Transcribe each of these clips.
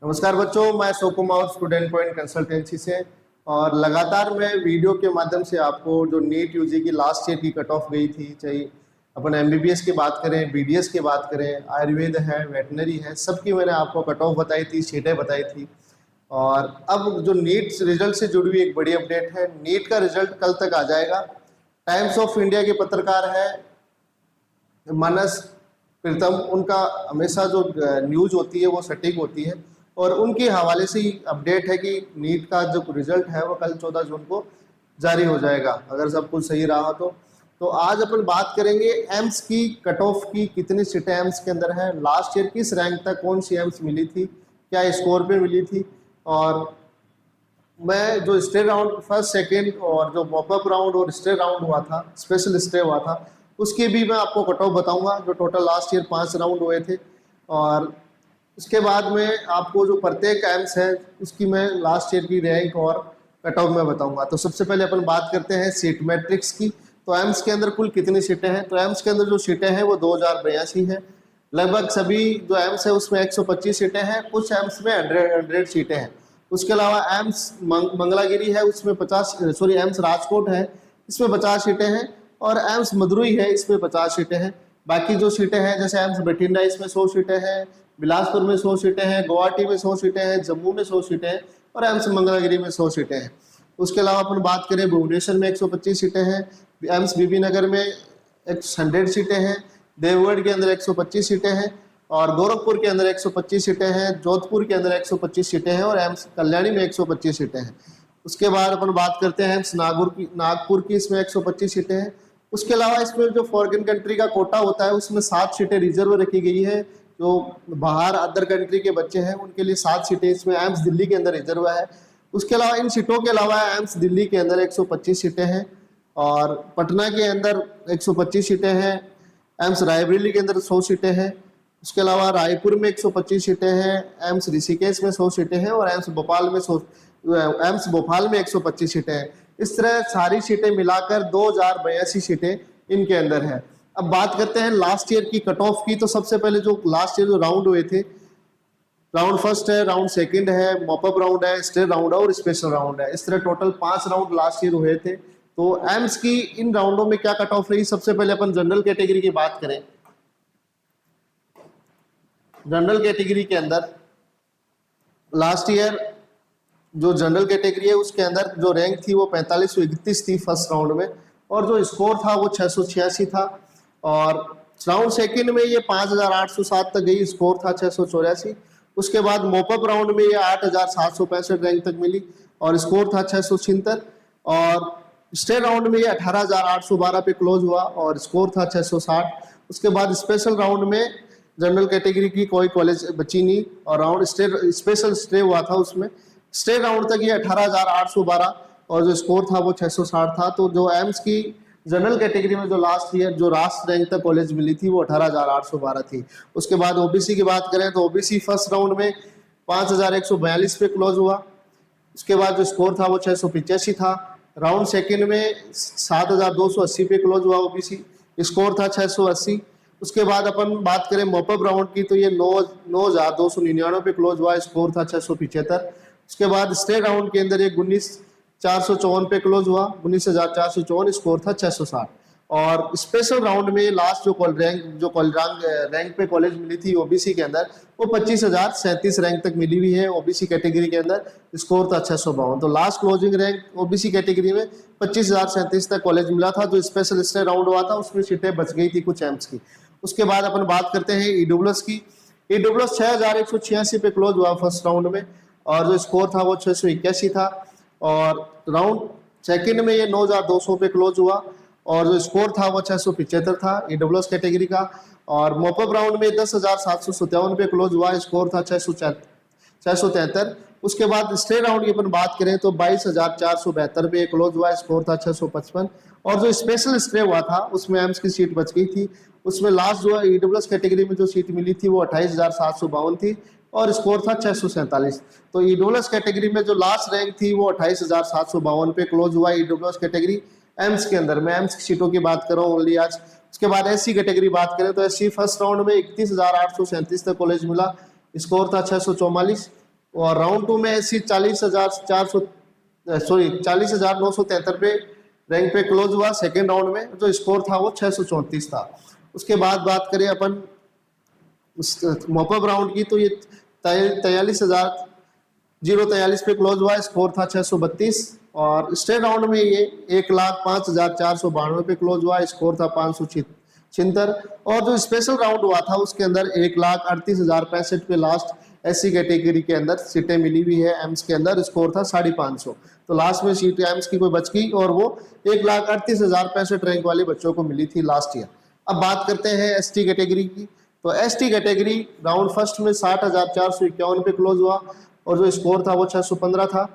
नमस्कार बच्चों, मैं सोकुमार स्टूडेंट पॉइंट कंसल्टेंसी से। और लगातार मैं वीडियो के माध्यम से आपको जो नीट यूजी की लास्ट ईयर की कट ऑफ गई थी, चाहे अपन एमबीबीएस की बात करें, बीडीएस की बात करें, आयुर्वेद है, वेटनरी है, सबकी मैंने आपको कट ऑफ बताई थी, सीटें बताई थी। और अब जो नीट रिजल्ट से जुड़ी हुई एक बड़ी अपडेट है, नीट का रिजल्ट कल तक आ जाएगा। टाइम्स ऑफ इंडिया के पत्रकार है मानस प्रीतम, उनका हमेशा जो न्यूज होती है वो सटीक होती है और उनके हवाले से ही अपडेट है कि नीट का जो रिजल्ट है वो कल 14 जून को जारी हो जाएगा, अगर सब कुछ सही रहा तो आज अपन बात करेंगे एम्स की कट ऑफ की, कितनी सीटें एम्स के अंदर है, लास्ट ईयर किस रैंक तक कौन सी एम्स मिली थी, क्या स्कोर पे मिली थी। और मैं जो स्टे राउंड फर्स्ट सेकेंड और जो मॉपअप राउंड और स्टे राउंड हुआ था, स्पेशल स्टे हुआ था, उसके भी मैं आपको कट ऑफ बताऊंगा, जो टोटल लास्ट ईयर 5 राउंड हुए थे। और उसके बाद में आपको जो प्रत्येक एम्स है उसकी मैं लास्ट ईयर की रैंक और कट ऑफ में बताऊंगा। तो सबसे पहले अपन बात करते हैं सीट मैट्रिक्स की। तो एम्स के अंदर कुल कितनी सीटें हैं? तो एम्स के अंदर जो सीटें हैं वो 2082 हैं। लगभग सभी जो एम्स है उसमें 125 सीटें हैं, कुछ एम्स में 100 सीटें हैं। उसके अलावा एम्स मंगलागिरी है, उसमें 50, सॉरी एम्स राजकोट है, इसमें 50 सीटें हैं। और एम्स मदुरई है, इसमें 50 सीटें हैं। बाकी जो सीटें हैं जैसे एम्स बठिंडा, इसमें 100 सीटें हैं, बिलासपुर में 100 सीटें हैं, गुवाहाटी में 100 सीटें हैं, जम्मू में 100 सीटें हैं और एम्स मंगलागिरी में 100 सीटें हैं। उसके अलावा अपन बात करें भुवनेश्वर में 125 सीटें हैं, एम्स बीबी नगर में 100 सीटें हैं, देवगढ़ के अंदर 125 सीटें हैं और गोरखपुर के अंदर 125 सीटें हैं, जोधपुर के अंदर 125 सीटें हैं और एम्स कल्याणी में 125 सीटें हैं। उसके बाद अपन बात करते हैं एम्स नागपुर की, इसमें 125 सीटें हैं। उसके अलावा इसमें जो फॉरेन कंट्री का कोटा होता है उसमें 7 सीटें रिजर्व रखी गई है। जो बाहर अदर कंट्री के बच्चे हैं उनके लिए 7 सीटें इसमें एम्स दिल्ली के अंदर रिजर्व है। उसके अलावा इन सीटों के अलावा एम्स दिल्ली के अंदर 125 सीटें हैं और पटना के अंदर 125 सीटें हैं, एम्स रायबरेली के अंदर 100 सीटें हैं। उसके अलावा रायपुर में 125 सीटें हैं, एम्स ऋषिकेश में 100 सीटें हैं और एम्स भोपाल में 125 सीटें हैं। इस तरह सारी सीटें मिलाकर 2082 सीटें इनके अंदर है। अब बात करते हैं लास्ट ईयर की कट ऑफ की। तो सबसे पहले जो लास्ट ईयर जो राउंड हुए थे, राउंड फर्स्ट है, राउंड सेकंड है, मॉपअप राउंड है, स्टे राउंड है और स्पेशल राउंड है। इस तरह टोटल 5 राउंड लास्ट ईयर हुए थे। तो एम्स की इन राउंडों में क्या कट ऑफ रही? सबसे पहले अपन जनरल कैटेगरी की बात करें। जनरल कैटेगरी के अंदर लास्ट ईयर जो जनरल कैटेगरी है उसके अंदर जो रैंक थी वो 4531 थी फर्स्ट राउंड में और जो स्कोर था वो 686 था। और राउंड सेकंड में ये 5807 तक गई, स्कोर था 684। उसके बाद मॉपअप राउंड में ये 8765 रैंक तक मिली और स्कोर था 676। और स्टे राउंड में ये 18812 पे क्लोज हुआ और स्कोर था 660। उसके बाद स्पेशल राउंड में जनरल कैटेगरी की कोई कॉलेज बची नहीं और राउंड स्पेशल स्टे हुआ था, उसमें स्टे राउंड तक ये 18812 और जो स्कोर था वो 660 था। तो जो एम्स की जनरल कैटेगरी में जो लास्ट ईयर जो लास्ट रैंक तक कॉलेज मिली थी वो 18812 थी। उसके बाद ओबीसी की बात करें तो ओबीसी फर्स्ट राउंड में 5142 पे क्लोज हुआ। उसके बाद जो स्कोर था वो 685 था। राउंड सेकंड में 7280 पे क्लोज हुआ ओबीसी, स्कोर था 680। उसके बाद अपन बात करें मॉपअप राउंड की तो ये 9299 पे क्लोज हुआ, स्कोर था 675। उसके बाद स्टे राउंड के अंदर ये 19454 पे क्लोज हुआ, 19454, स्कोर था 660। और स्पेशल राउंड में लास्ट जो रैंक पे कॉलेज मिली थी ओबीसी के अंदर वो 25,037 रैंक तक मिली हुई है ओबीसी कैटेगरी के अंदर, स्कोर था 652। तो last closing rank OBC category में 25,037 तक कॉलेज मिला था। जो स्पेशल स्टे राउंड हुआ था उसमें सीटें बच गई थी कुछ एम्स की। उसके बाद अपन बात करते हैं ईडब्ल्यूएस की। ईडब्ल्यूएस 6186 पे क्लोज हुआ फर्स्ट राउंड में और जो स्कोर था वो 681 था। और राउंड सेकंड में ये 9200 पे क्लोज हुआ और जो स्कोर था वो 675 था ईडब्ल्यूएस कैटेगरी का। और मॉपअप राउंड में 10,757 पे क्लोज हुआ, स्कोर था 673। उसके बाद स्टे राउंड की अपन बात करें तो 22,472 पे क्लोज हुआ, स्कोर था 655। और जो स्पेशल स्टे हुआ था उसमें एम्स की सीट बच गई थी, उसमें लास्ट जो है ईडब्ल्यूएस कैटेगरी में जो सीट मिली थी वो 28,752 थी और स्कोर था 647। तो ईडब्ल्यूएस कैटेगरी में जो लास्ट रैंक थी वो 28,752 पे क्लोज हुआ ईडब्ल्यूएस कैटेगरी एम्स के अंदर। मैं एम्स की सीटों की बात कर रहा हूँ ओनली आज। उसके बाद एससी कैटेगरी बात करें तो एससी फर्स्ट राउंड में 31,837 तक कॉलेज मिला, स्कोर था 644। और राउंड 2 में एससी 40,973 पे रैंक पे क्लोज हुआ। सेकेंड राउंड में जो स्कोर था वो 634 था। उसके बाद बात करें अपन मॉपअप राउंड की, तो ये 43,043 पे क्लोज हुआ, स्कोर था 632। और स्टेट राउंड में ये 1,05,492 पे क्लोज हुआ, स्कोर था 576। और जो स्पेशल राउंड हुआ था उसके अंदर 1,38,065 पे लास्ट एससी कैटेगरी के अंदर सीटें मिली हुई है एम्स के अंदर, स्कोर था 550। तो लास्ट में सीट एम्स की कोई बच गई और वो 1,38,065 रैंक वाले बच्चों को मिली थी लास्ट ईयर। अब बात करते हैं एसटी कैटेगरी की। तो एसटी कैटेगरी राउंड फर्स्ट में 60,451 पे क्लोज हुआ और जो स्कोर था वो 615 था।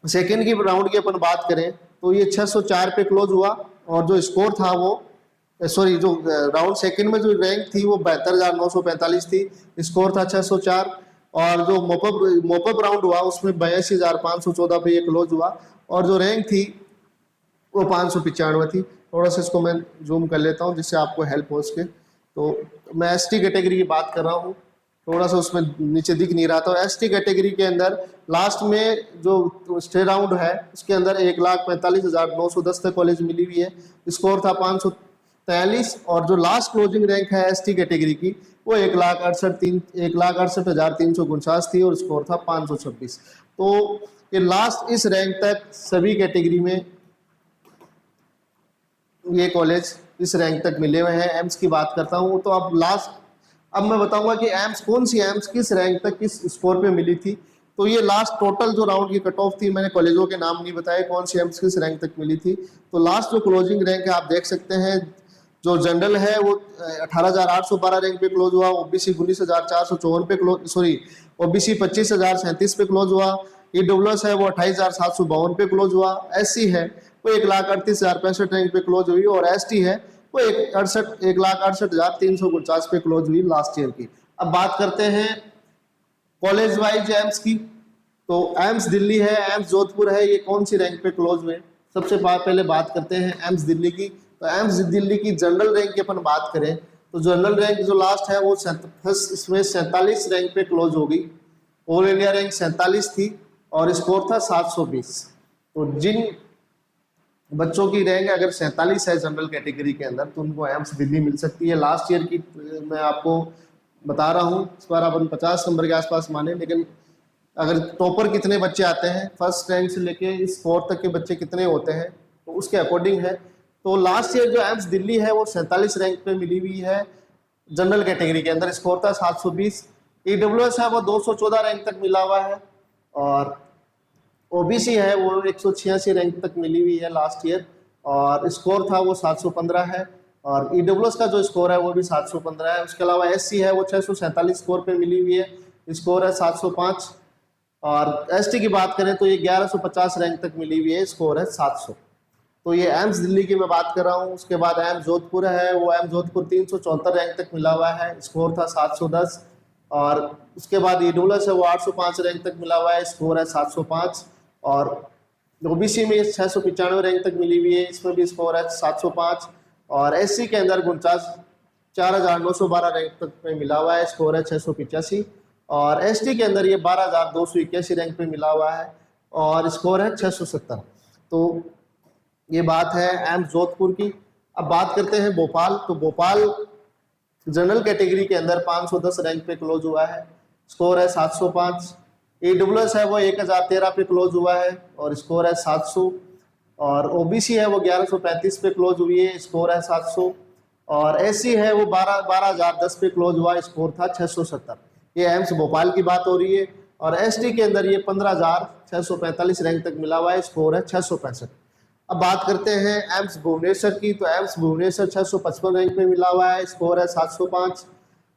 सेकेंड की राउंड की अपन बात करें तो ये 604 पे क्लोज हुआ और जो स्कोर था वो जो राउंड सेकंड में जो रैंक थी वो 72,945 थी, स्कोर था 604। और जो मोपअप राउंड हुआ उसमें 82,514 पे ये क्लोज हुआ और जो रैंक थी वो 595 थी। थोड़ा सा इसको मैं जूम कर लेता हूँ जिससे आपको हेल्प हो सके। तो मैं एसटी कैटेगरी की बात कर रहा हूँ, थोड़ा सा उसमें नीचे दिख नहीं रहा था। एसटी कैटेगरी के अंदर लास्ट में जो स्टे राउंड है उसके अंदर 1,45,910 तक कॉलेज मिली हुई है, स्कोर था 543। और जो लास्ट क्लोजिंग रैंक है एसटी कैटेगरी की वो 1,68,349 थी और स्कोर था 526। तो ये लास्ट इस रैंक तक सभी कैटेगरी में ये कॉलेज इस रैंक तक मिले हुए हैं। एम्स की बात करता हूँ तो अब मैं बताऊंगा कि एम्स कौन सी एम्स किस रैंक तक किस स्कोर पे मिली थी। तो ये लास्ट टोटल जो राउंड की कट ऑफ थी, मैंने कॉलेजों के नाम नहीं बताए कौन सी एम्स किस रैंक तक मिली थी। तो लास्ट जो क्लोजिंग रैंक है आप देख सकते हैं, जो जनरल है वो 18,812 रैंक पे क्लोज हुआ, ओबीसी 19,454 पे ओबीसी 25,037 पे क्लोज हुआ, ईडब्ल्यूएस है वो 28,752 पे क्लोज हुआ, एससी है वो 1,38,065 रैंक पे क्लोज हुई और एसटी है वो 1,68,349 पे क्लोज हुई लास्ट ईयर की। अब बात करते हैं कॉलेज वाइज एम्स की। तो एम्स दिल्ली है, एम्स जोधपुर है, ये कौन सी रैंक पे क्लोज हुए। सबसे पहले बात करते हैं एम्स दिल्ली की। तो एम्स दिल्ली की जनरल रैंक की अपन बात करें तो जनरल रैंक जो लास्ट है वो इसमें 47 रैंक पे क्लोज हो गई। ऑल इंडिया रैंक 47 थी और स्कोर था 720। तो जिन बच्चों की रैंक अगर 47 है जनरल कैटेगरी के अंदर तो उनको एम्स दिल्ली मिल सकती है। लास्ट ईयर की मैं आपको बता रहा हूँ, इस बार अपन 50 नंबर के आसपास माने, लेकिन अगर टॉपर कितने बच्चे आते हैं फर्स्ट रैंक से लेके इस 4 तक के बच्चे कितने होते हैं तो उसके अकॉर्डिंग है। तो लास्ट ईयर जो एम्स दिल्ली है वो 47 रैंक पे मिली हुई है जनरल कैटेगरी के अंदर, स्कोर था 720। ईडब्ल्यूएस है वो 214 रैंक तक मिला हुआ है और ओबीसी है वो 186 रैंक तक मिली हुई है लास्ट ईयर और स्कोर था वो 715 है। और ईडब्ल्यूएस का जो स्कोर है वो भी 715 है। उसके अलावा एससी है वो 647 स्कोर पे मिली हुई है, स्कोर है 705। और एसटी की बात करें तो ये 1150 रैंक तक मिली हुई है, स्कोर है 700। तो ये एम्स दिल्ली की मैं बात कर रहा हूँ। उसके बाद एम्स जोधपुर है, वो एम्स जोधपुर 374 रैंक तक मिला हुआ है, स्कोर था 710। और उसके बाद ईडब्ल्यूएस है वो 805 रैंक तक मिला हुआ है, स्कोर है 705। और ओबीसी में 695 रैंक तक मिली हुई है, इसमें भी स्कोर है 705। और एससी के अंदर 4,912 रैंक तक पे मिला हुआ है, स्कोर है 685। और एसटी के अंदर ये 12,281 रैंक पे मिला हुआ है और स्कोर है 670। तो ये बात है एम्स जोधपुर की। अब बात करते हैं भोपाल। तो भोपाल जनरल कैटेगरी के अंदर 510 रैंक पे क्लोज हुआ है, स्कोर है 705। ईडब्ल्यूएस है वो 1,013 पे क्लोज हुआ है और स्कोर है 700। और ओबीसी है वो 1,135 पे क्लोज हुई है, स्कोर है 700। और एससी है वो 12,010 पे क्लोज हुआ, स्कोर था 670। ये एम्स भोपाल की बात हो रही है। और एसटी के अंदर ये 15,645 रैंक तक मिला हुआ है, स्कोर है 665। अब बात करते हैं एम्स भुवनेश्वर की। तो एम्स भुवनेश्वर 655 रैंक पे मिला हुआ है, स्कोर है 705।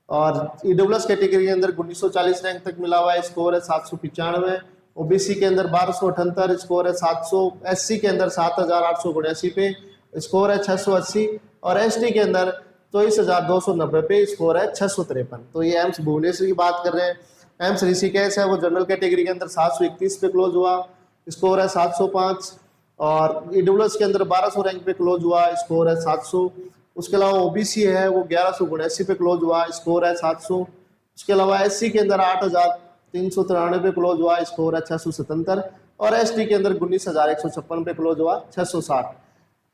और ईडब्ल्यूएस कैटेगरी के अंदर 1940 रैंक तक मिला हुआ है, स्कोर है 795। ओबीसी के अंदर 1278, स्कोर है 700। एससी के अंदर 7,879 पे, स्कोर है 680। और एसटी के अंदर 24,290 पे, स्कोर है 653। तो ये एम्स भुवनेश्वर की बात कर रहे हैं। एम्स ऋषिकेश है वो जनरल कैटेगरी के अंदर 731 पे क्लोज हुआ, स्कोर है 705। और ईडब्ल्यूएस के अंदर 1200 रैंक पे क्लोज हुआ, स्कोर है 700। उसके अलावा ओबीसी है वो 1179 पे क्लोज हुआ, स्कोर है 700। उसके अलावा एससी के अंदर 393 पे क्लोज हुआ, स्कोर है 677। और एसटी के अंदर 19,156 पे क्लोज हुआ, 660।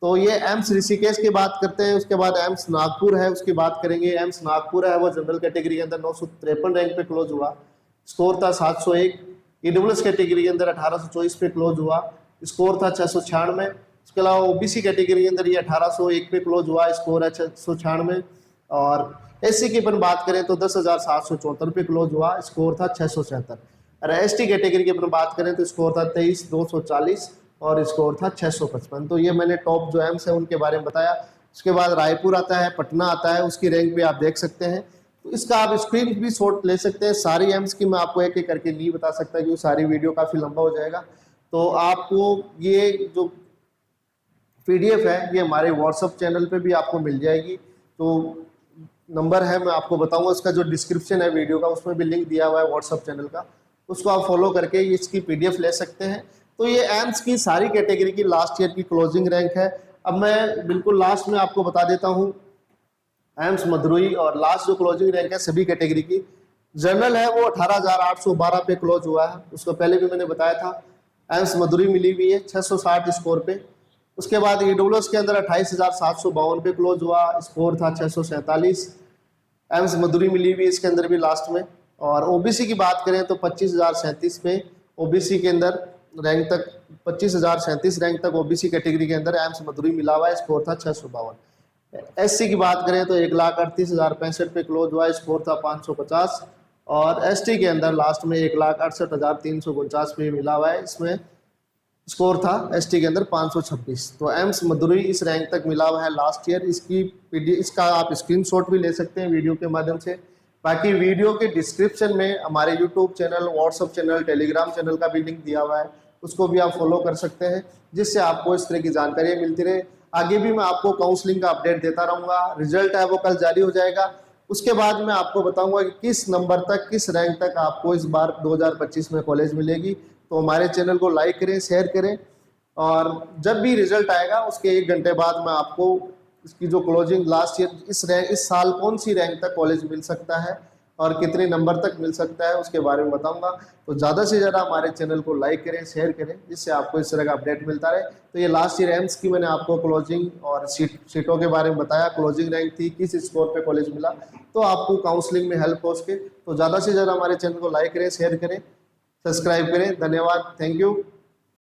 तो ये एम्स ऋषिकेश की बात करते हैं। उसके बाद एम्स नागपुर है, उसकी बात करेंगे। एम्स नागपुर है वो जनरल कैटेगरी के अंदर 953 रैंक पे क्लोज हुआ, स्कोर था 701। ईडब्ल्यूएस कैटेगरी के अंदर 1824 पे क्लोज हुआ, स्कोर था 696। उसके अलावा ओबीसी कैटेगरी के अंदर ये 1801 पे क्लोज हुआ, स्कोर है 696। और एससी की अपन बात करें तो 10,774 पे क्लोज हुआ, स्कोर था 677। और एसटी कैटेगरी की अपन बात करें तो स्कोर था 23,240 और स्कोर था 655। तो ये मैंने टॉप जो एम्स है उनके बारे में बताया। उसके बाद रायपुर आता है, पटना आता है, उसकी रैंक भी आप देख सकते हैं। तो इसका आप स्क्रीन भी शॉट ले सकते हैं। सारी एम्स की मैं आपको एक एक करके नहीं बता सकता क्योंकि सारी वीडियो काफ़ी लंबा हो जाएगा। तो आपको ये जो पीडीएफ है ये हमारे व्हाट्सअप चैनल पे भी आपको मिल जाएगी। तो नंबर है मैं आपको बताऊंगा, उसका जो डिस्क्रिप्शन है वीडियो का उसमें भी लिंक दिया हुआ है व्हाट्सअप चैनल का, उसको आप फॉलो करके इसकी पीडीएफ ले सकते हैं। तो ये एम्स की सारी कैटेगरी की लास्ट ईयर की क्लोजिंग रैंक है। अब मैं बिल्कुल लास्ट में आपको बता देता हूँ एम्स मदुरई और लास्ट जो क्लोजिंग रैंक है सभी कैटेगरी की। जनरल है वो 18,812 पे क्लोज हुआ है, उसको पहले भी मैंने बताया था। एम्स मदुरई मिली हुई है 660 स्कोर पे। उसके बाद ईडब्ल्यूएस के अंदर 28,752 पे क्लोज हुआ, स्कोर था 647। एम्स मदुरई मिली हुई इसके अंदर भी लास्ट में। और ओबीसी की बात करें तो 25,037 पे ओबीसी के अंदर रैंक तक 25,037 रैंक तक ओबीसी कैटेगरी के अंदर एम्स मदुरई मिला हुआ है, स्कोर था 652। एससी की बात करें तो 1,38,065 पे क्लोज हुआ, स्कोर था 550। और एसटी के अंदर लास्ट में 1,68,349 पे मिला हुआ है, इसमें स्कोर था एसटी के अंदर 526। तो एम्स मदुरई इस रैंक तक मिला हुआ है लास्ट ईयर। इसका आप स्क्रीनशॉट भी ले सकते हैं वीडियो के माध्यम से। बाकी वीडियो के डिस्क्रिप्शन में हमारे YouTube channel, WhatsApp channel, Telegram channel का भी लिंक दिया हुआ है, उसको भी आप फॉलो कर सकते हैं जिससे आपको इस तरह की जानकारियाँ मिलती रहे। आगे भी मैं आपको काउंसलिंग का अपडेट देता रहूँगा। रिजल्ट है वो कल जारी हो जाएगा, उसके बाद मैं आपको बताऊंगा कि किस नंबर तक, किस रैंक तक आपको इस बार 2025 में कॉलेज मिलेगी। तो हमारे चैनल को लाइक करें, शेयर करें। और जब भी रिजल्ट आएगा उसके 1 घंटे बाद मैं आपको इसकी जो क्लोजिंग लास्ट ईयर इस साल कौन सी रैंक तक कॉलेज मिल सकता है और कितने नंबर तक मिल सकता है उसके बारे में बताऊंगा। तो ज़्यादा से ज़्यादा हमारे चैनल को लाइक करें, शेयर करें, जिससे आपको इस तरह का अपडेट मिलता रहे। तो ये लास्ट ईयर एम्स की मैंने आपको क्लोजिंग और सीटों के बारे में बताया, क्लोजिंग रैंक थी, किस स्कोर पे कॉलेज मिला, तो आपको काउंसलिंग में हेल्प हो सके। तो ज़्यादा से ज़्यादा हमारे चैनल को लाइक करें, शेयर करें, सब्सक्राइब करें। धन्यवाद, थैंक यू।